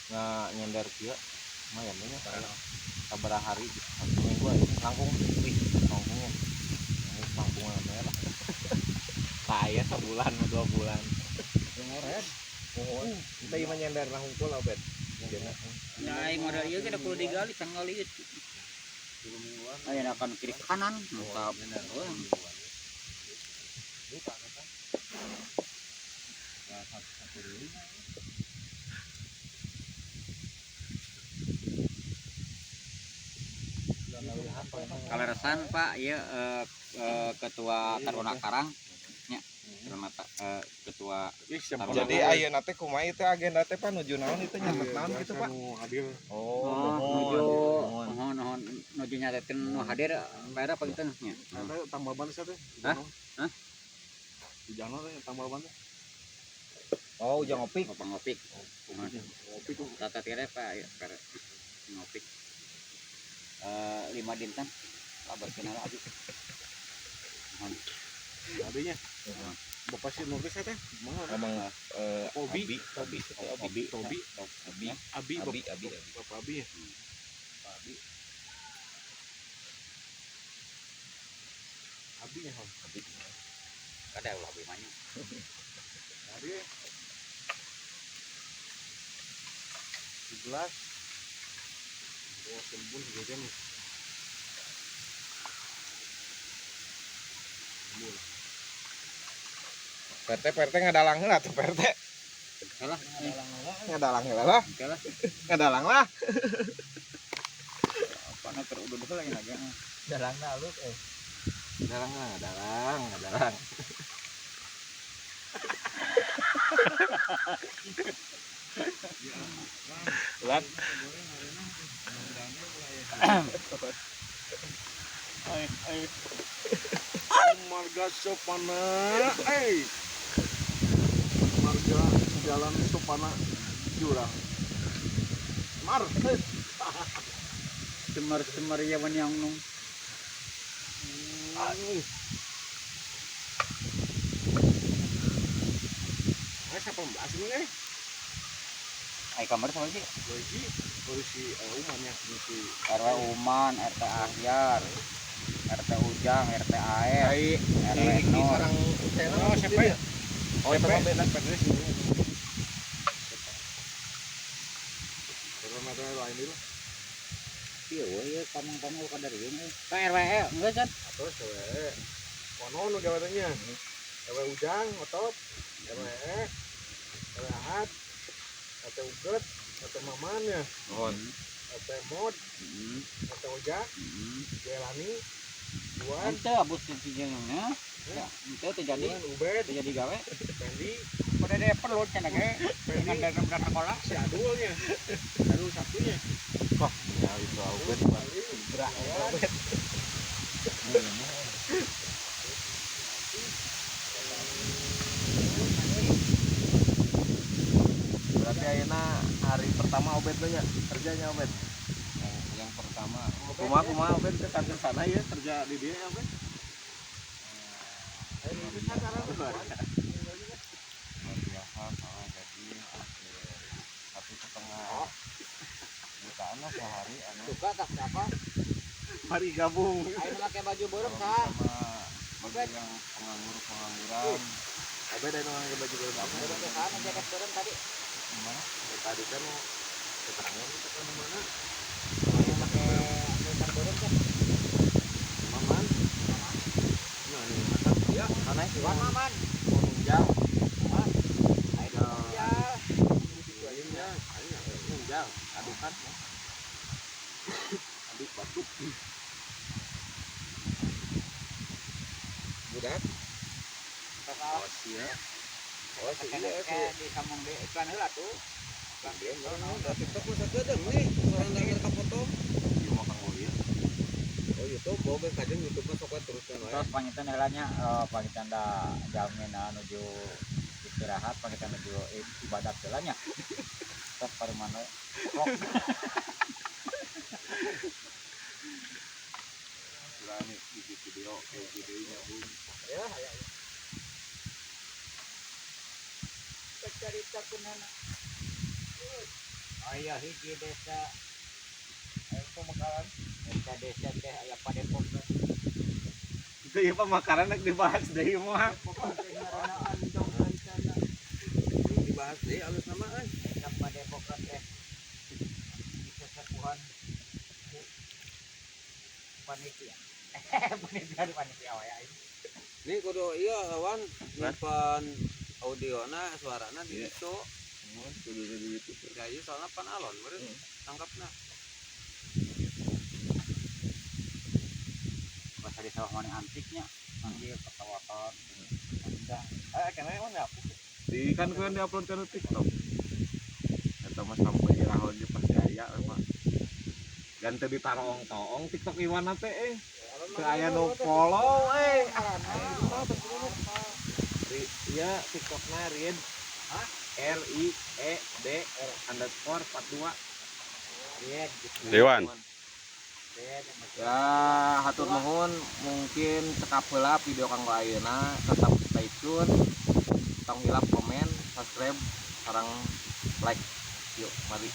nggak nyender kia lumayan banyak sabaraha hari gitu satu minggu langkung wih langkungnya langkungan merah saya sebulan 2 bulan yang red kita yang nyender lah hunkul obet nah modal ieu ge da kudu digali tanggal ieu aya akan kiri kanan mantap kaleresan Pak ieu ketua Taruna Karang nya ketua jadi ayeuna teh kumaha teh agenda teh Pak nuju naon itu nyatet naon gitu Pak hadir nuju nyatetkeun nu hadir bayar apa gitu nya tambah ban teh hah ujang teh tambah ban teh oh ujang opik ngopik tata tire Pak ya ngopik 5 dinten kabar kenal abi abinya bapak si nulis teh ngomong Tobi abi bapak abi ya abi nya abi kada ulah abi mah abi 17 sembun juga nih PRT ngadalang heula tuh PRT salah ngadalang heula lah ngadalang lah apa na teruduh lagi naga ngadalang alus ngadalang Lan marga Sopana marga jalan Sopana jurang semar ya yang nung siapa membahas ini ai kamar sama sih polisi umannya si RW Uman RT Ahyar RT Ujang RT AF RW Nur siapa ya itu mah beda Pedres karena ada lain dulu iya we kamu kada rieu ka RW enggak kan terus cewek kono nu jabatannya RW Ujang otot RW Ahad RT Uget RT Maman ya RT Mod RT Ojak Jelani Juan ente abus cincinnya ya ente terjadi Ubed terjadi gawe Pendi pada dia perlu cenah ge dengan dalam sekolah si Adulnya Adul satunya wah ya itu Ubed gerak ya Ubed berarti ayeuna hari pertama Ubed nya kerjanya Ubed yang pertama kumaha Ubed ke kantor sana ya kerja di dia ya Ubed sehari suka tak siapa mari gabung ayo pakai baju burung sa bagi yang pengangguran Ubed ada yang baju burung burung ke sana jaket burung tadi gimana tadi kan keterangan itu kan mana yang pakai jaket burung kan Maman nah ini mata ya mana sih Wan Maman menunjang ayo ya ya menunjang adukan aduk batuk budak kakak iya di sambung di iklan heula tuh TikTok masa kedeng nih orang nggak foto di mau kang mulia oh YouTube boga kadang YouTube mah sok teruskan wae terus pangitan heulanya pangitan da jamin nuju istirahat pangitan nuju ibadat heulanya terus parimana kok berani di video kayak videonya bung ya cerita kunana aya hiji desa itu makaran desa teh aya Padepok teh. Itu ya pemakaran yang dibahas dari mah. Pokoknya teh ngaranna Andong Kencana. Belum dibahas deh alus nama Eta Padepok teh disesepuhan ku panitia. Panitia wae aing. Ini kudu iya lawan nyimpan audiona suarana di situ. Kudu gitu. Ya iya soalnya pan alon beureun tangkapna. Bahasa di sawah mana antiknya. Anjir ketawakan. Enggak. Karena emang nggak di kan kalian diupload ke TikTok. Eta mah sampai rahon di pas aya emang. Ganti ditaruh ong TikTok iwana teh teu aya nu follow Iya TikTokna Rid RIED underscore 42 Lihat gitu. Dewan. ya hatur nuhun mungkin cekap heula video kanggo ayeuna tetap stay tune tong hilap komen subscribe sareng like yuk mari